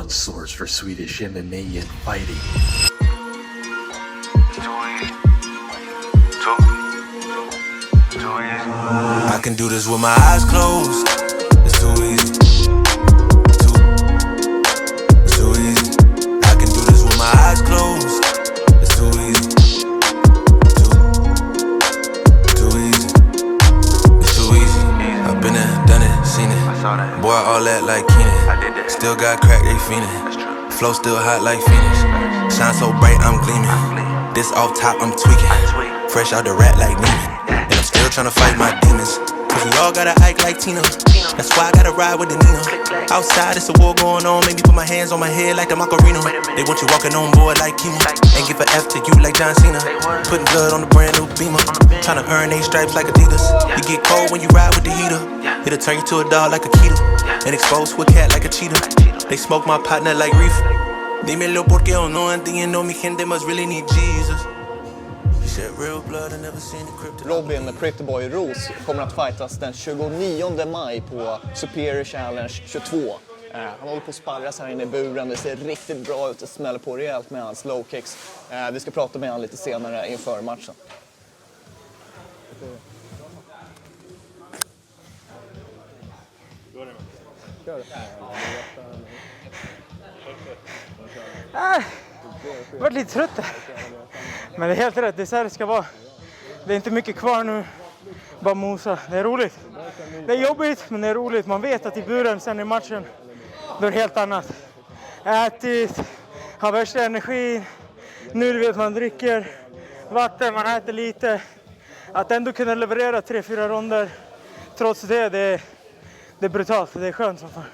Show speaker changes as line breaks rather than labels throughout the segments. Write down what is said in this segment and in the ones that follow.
blood source for Swedish MMA and fighting.
I can do this with my eyes closed. It's too easy. It's too easy. I can do this with my eyes closed. It's too easy. Too easy. It's too easy. I've been there, done it, seen it. Boy, all that like Keenan. Still got crack, they fiendin'. Flow still hot like Phoenix. Shine so bright, I'm gleaming. This off top, I'm tweaking. Fresh out the rat like Neiman. And I'm still tryna fight my demons. Cause we all gotta act like Tina. That's why I gotta ride with the Nina. Outside, it's a war going on. Maybe put my hands on my head like the Macarena. They want you walking on board like Kima. And give a F to you like John Cena. Putting blood on the brand new Beamer. Tryna earn they stripes like Adidas. You get cold when you ride with the heater. It'll turn you to a dog like a keto. And expose to a cat like a cheetah. They smoke my partner like reef. Dímelo porque yo no entiendo. Mi gente must really need Jesus.
Robin Pretty Boy Roos kommer att fightas den 29 maj på Superior Challenge 22. Han håller på att sparras här inne i buren. Det ser riktigt bra ut. Det smäller på rejält med hans low kicks. Vi ska prata med honom lite senare inför matchen.
Jag var lite trött där. Men det är helt rätt, det är så här det ska vara. Det är inte mycket kvar nu. Bara mosa. Det är roligt. Det är jobbigt, men det är roligt. Man vet att i buren sen i matchen, då är det helt annat. Ätit, har värsta energi. Nu vet man dricker vatten, man äter lite. Att ändå kunna leverera 3-4 ronder. Trots det, det är brutalt. Det är skönt som fan.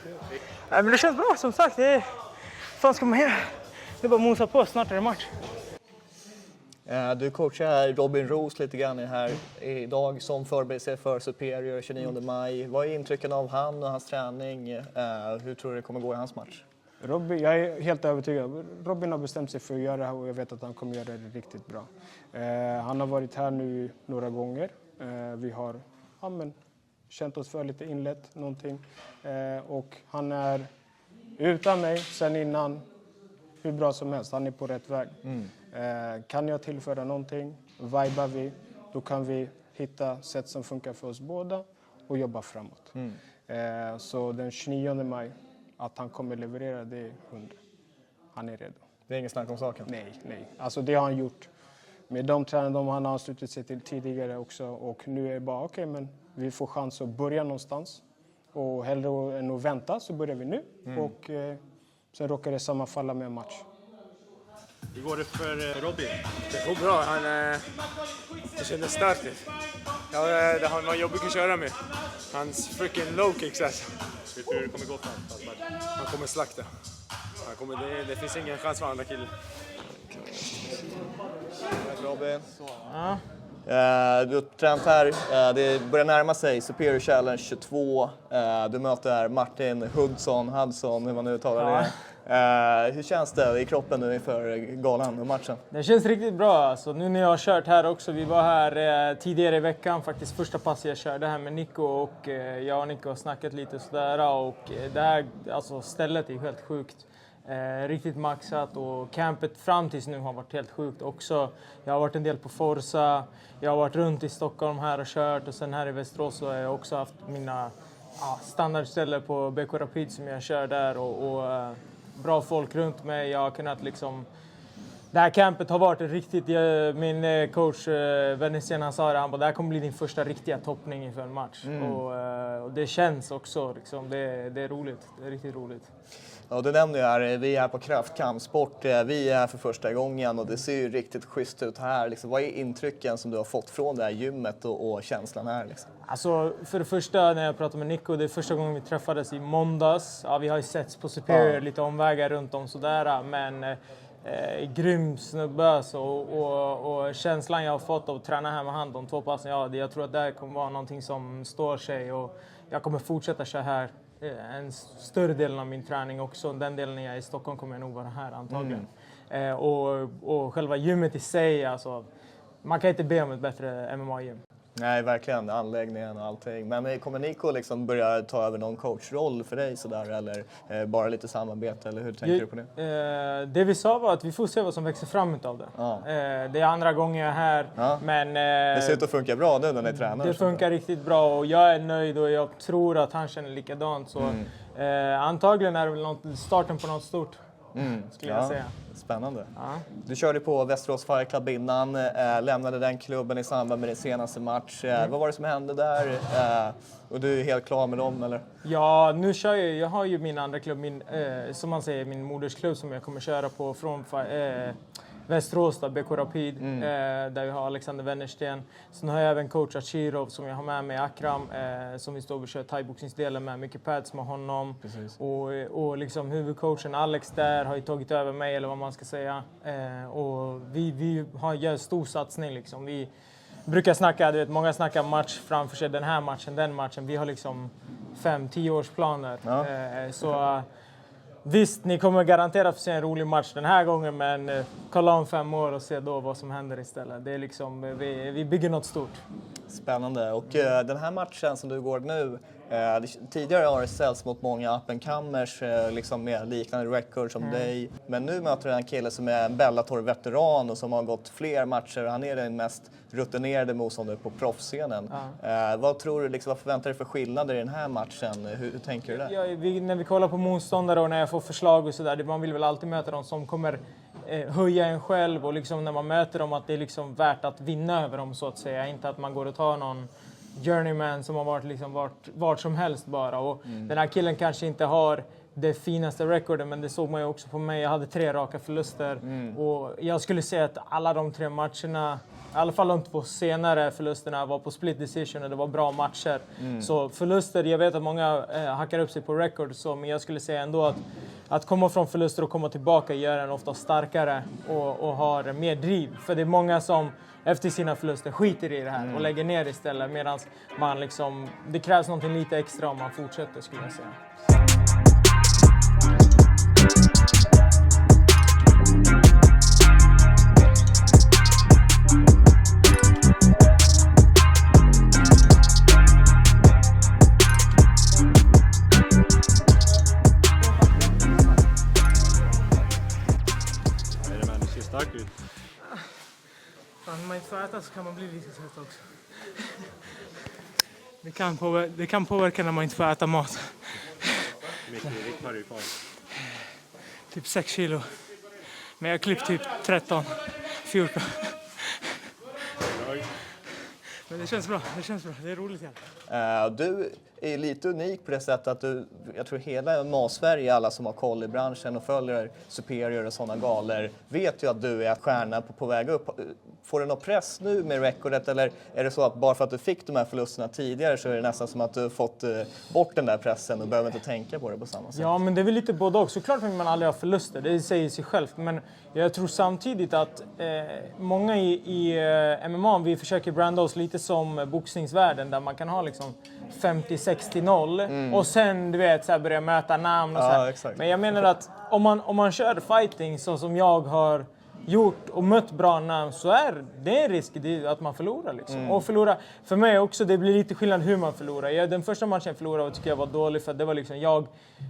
Men det känns bra, som sagt. Fan ska man göra? Det är bara mosa på, snart är det match.
Du coachar Robin Roos lite grann här idag som förbereder sig för Superior 29 maj. Vad är intrycken av han och hans träning? Hur tror du det kommer gå i hans match?
Robin, jag är helt övertygad. Robin har bestämt sig för att göra det här och jag vet att han kommer göra det riktigt bra. Han har varit här nu några gånger. Vi har känt oss för lite inlett någonting. Och han är utan mig sen innan hur bra som helst. Han är på rätt väg. Kan jag tillföra någonting, vibar vi, då kan vi hitta sätt som funkar för oss båda och jobba framåt. Så den 29 maj, att han kommer leverera, det är 100. Han är redo.
Det är ingen snack om saken?
Nej. Alltså det har han gjort med de tränare han har anslutit sig till tidigare också. Och nu är det bara okej, men vi får chans att börja någonstans. Och hellre än att vänta så börjar vi nu. Och sen råkar det sammanfalla med en match.
Hur går det för Robin?
Det går bra. Det kändes starkt. Han var jobbig att köra med. Hans freaking low kicks alltså.
Vet du hur det kommer gå för honom?
Han kommer slakta. Det finns ingen chans för andra killen.
Robin. Du har tränat här. Det börjar närma sig Superior Challenge 22. Du möter Martin Hudson, hur man nu talar det. Hur känns det i kroppen nu inför galan och matchen?
Det känns riktigt bra. Alltså, nu när jag har kört här också. Vi var här tidigare i veckan. Faktiskt första passet jag körde här med Nico. Och jag och Nico har snackat lite sådär. Och det här stället är helt sjukt. Riktigt maxat och campet fram tills nu har varit helt sjukt också. Jag har varit en del på Forza, jag har varit runt i Stockholm här och kört och sen här i Västerås så har jag också haft mina standardställen på BK Rapid som jag kör där och bra folk runt mig. Jag har kunnat det här campet har varit riktigt, min coach Venetian han sa det, han bara, det här kommer bli din första riktiga toppning inför en match. Och det känns också, det är roligt, det är riktigt roligt.
Ja, du nämnde ju här, vi är här på Kraft Kampsport, vi är här för första gången och det ser ju riktigt schysst ut här. Vad är intrycken som du har fått från det här gymmet och känslan här?
Alltså för det första när jag pratade med Nico, det är första gången vi träffades i måndags. Ja, vi har ju setts på Superior, lite omvägar runt om sådär, men grym snubbe alltså, och känslan jag har fått av att träna här med han de 2 passen, jag tror att det här kommer vara någonting som står sig och jag kommer fortsätta köra här en större del av min träning också. Den delen när jag är i Stockholm kommer jag nog vara här antagligen. Och själva gymmet i sig, alltså, man kan inte be om ett bättre MMA-gym.
Nej, verkligen. Anläggningen och allting. Men kommer Nico liksom börja ta över någon coachroll för dig sådär? Eller bara lite samarbete? Eller hur tänker du på det?
Det vi sa var att vi får se vad som växer fram av det.
Ja.
Det är andra gången jag är här.
Ja.
Men,
det ser ut att funka bra nu när ni tränar.
Det funkar riktigt bra och jag är nöjd och jag tror att han känner likadant. Så, antagligen är det väl starten på något stort. Skulle jag säga.
Spännande.
Ja.
Du körde på Västerås Fire Club innan, lämnade den klubben i samband med din senaste match. Vad var det som hände där? Och du är helt klar med dem, eller?
Ja, nu kör jag har ju min andra klubb, som man säger, min modersklubb som jag kommer köra på från Västerås, då, BK Rapid, där vi har Alexander Wennersten. Sen har jag även coach Achirov som jag har med mig, Akram, som vi står och kör thaiboxningsdelen med, mycket pads med honom. Och liksom huvudcoachen Alex där har ju tagit över mig, eller vad man ska säga. Och vi gör stor satsning liksom. Vi brukar snacka, du vet, många snackar match framför sig, den här matchen, den matchen. Vi har liksom 5-10 års planer. Så visst, ni kommer garanterat få se en rolig match den här gången, men kolla om 5 år och se då vad som händer istället. Det är liksom, vi bygger något stort.
Spännande. Och den här matchen som du går nu, tidigare har det ställts mot många up-and-comers liksom med liknande record som dig. Men nu möter du en kille som är en Bellator-veteran och som har gått fler matcher. Han är den mest rutinerade motståndaren på proffsscenen. Vad tror du, liksom, vad förväntar du för skillnader i den här matchen? Hur tänker du där?
Ja, när vi kollar på motståndare och när jag får förslag och sådär, man vill väl alltid möta dem som kommer höja en själv, och liksom när man möter dem att det är liksom värt att vinna över dem, så att säga. Inte att man går och tar någon journeyman som har varit liksom vart som helst bara. Och den här killen kanske inte har det finaste recorden, men det såg man ju också på mig. Jag hade 3 raka förluster och jag skulle säga att alla de 3 matcherna, i alla fall de 2 senare förlusterna, var på split decision och det var bra matcher. Så förluster, jag vet att många hackar upp sig på record, så, men jag skulle säga ändå att komma från förluster och komma tillbaka gör en ofta starkare och har mer driv. För det är många som efter sina förluster skiter i det här och lägger ner istället, medan man liksom, det krävs någonting lite extra om man fortsätter, skulle jag säga.
Du ser stark ut.
När man inte får äta så kan man bli lite trött också. Det kan påverka när man inte får äta mat.
Hur mycket vikt har du kvar?
Typ 6 kilo. Men jag har klippt typ 13, 14. Men det känns bra, det är roligt igen.
Du är lite unik på det sättet att jag tror hela Sverige, alla som har koll i branschen och följer Superior och sådana galor, vet ju att du är stjärna på väg upp. Får du någon press nu med recordet, eller är det så att bara för att du fick de här förlusterna tidigare så är det nästan som att du fått bort den där pressen och behöver inte tänka på det på samma sätt?
Ja, men det är väl lite både och. Såklart att man aldrig har förluster, det säger sig självt. Men jag tror samtidigt att många i MMA, vi försöker branda oss lite som boxningsvärlden, där man kan ha liksom 50-60-0 och sen, du vet, så här, börja möta namn och så här.
Exakt.
Men jag menar att om man kör fighting så som jag har gjort och mött bra namn, så är det en risk att man förlorar liksom. Och förlora, för mig också, det blir lite skillnad hur man förlorar. Den första matchen jag förlorade tycker jag var dålig, för det var liksom, jag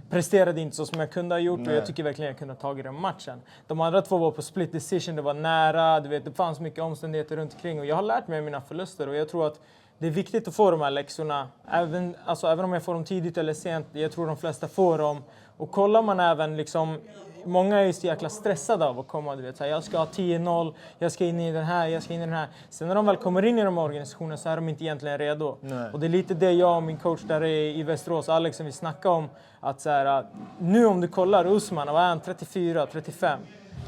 presterade inte så som jag kunde ha gjort. Och jag tycker verkligen jag kunde ha tagit den matchen. De andra 2 var på split decision, det var nära, du vet, det fanns mycket omständigheter runt omkring, och jag har lärt mig mina förluster, och jag tror att det är viktigt att få de här läxorna, även om jag får dem tidigt eller sent. Jag tror de flesta får dem. Och kollar man även liksom, många är ju så jäkla stressade av att komma, du vet, så här, jag ska ha 10-0, jag ska in i den här, jag ska in i den här. Sen när de väl kommer in i de här organisationerna så är de inte egentligen redo. Och det är lite det jag och min coach där i Västerås, Alex, som vi snackar om, att så här, nu om du kollar Usman, och är han 34-35,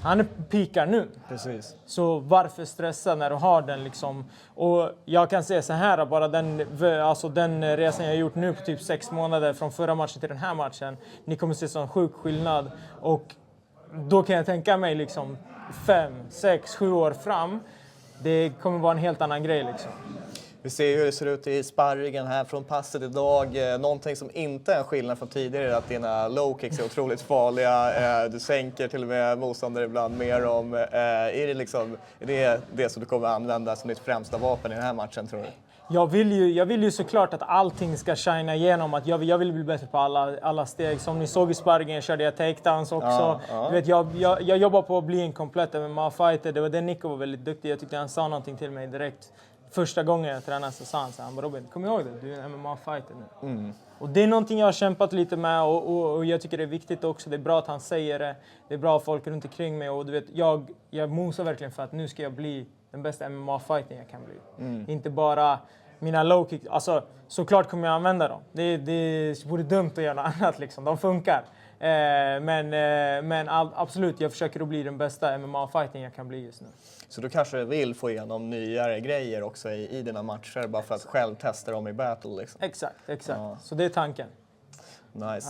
han pikar nu.
Precis.
Så varför stressa när du har den liksom? Och jag kan säga så här, bara den resan jag har gjort nu på typ 6 månader från förra matchen till den här matchen, ni kommer se sån sjuk skillnad. Och då kan jag tänka mig liksom 5, 6, 7 år fram, det kommer vara en helt annan grej liksom.
Vi ser ju hur det ser ut i sparringen här från passet idag. Någonting som inte är en skillnad från tidigare är att dina low kicks är otroligt farliga. Du sänker till och med motståndare ibland mer om. Är det som du kommer använda som ditt främsta vapen i den här matchen, tror du?
Jag vill ju såklart att allting ska shina igenom. Att jag vill bli bättre på alla steg. Som ni såg i sparringen körde jag takedowns också. Du vet, jag jobbar på att bli en komplett MMA-fighter. Det var det Nico var väldigt duktig. Jag tyckte han sa någonting till mig direkt. Första gången jag tränade så sa han Robin, kom ihåg det, du är en MMA-fighter nu. Och det är någonting jag har kämpat lite med och jag tycker det är viktigt också. Det är bra att han säger det. Det är bra folk runt omkring mig. Och du vet, jag mosar verkligen för att nu ska jag bli den bästa MMA-fighten jag kan bli. Inte bara mina low kick. Alltså, såklart kommer jag använda dem. Det vore dumt att göra något annat liksom. De funkar. Men absolut, jag försöker att bli den bästa MMA-fighten jag kan bli just nu.
Så du kanske vill få igenom nyare grejer också i dina matcher bara för att själv testa dem i battle liksom.
Exakt. Ja. Så det är tanken.
Nice.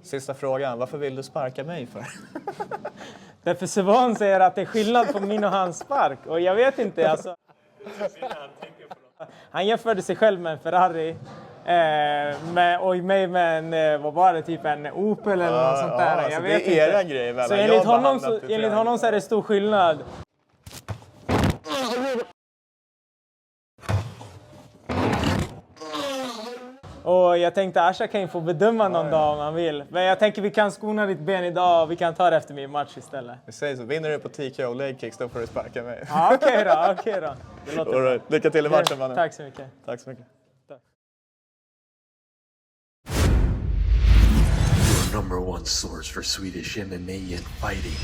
Sista frågan, varför vill du sparka mig för?
Därför Sevan säger att det är skillnad på min och hans spark. Och jag vet inte, alltså. Han jämförde sig själv med en Ferrari. Och mig med en, vad var det, typ en Opel eller något sånt där. Jag vet
det är
inte.
en grej väl?
Så enligt honom så är det stor skillnad. Och jag tänkte Asha kan ju få bedöma någon dag om han vill. Men jag tänker vi kan skona ditt ben idag och vi kan ta det efter min match istället.
Vi säger så, vinner du på TKO leg kicks då får du sparka mig.
Ja, okej då. Det låter bra.
Lycka till i matchen mannen.
Tack så mycket.
Tack så mycket.
Your number one source for Swedish MMA and fighting.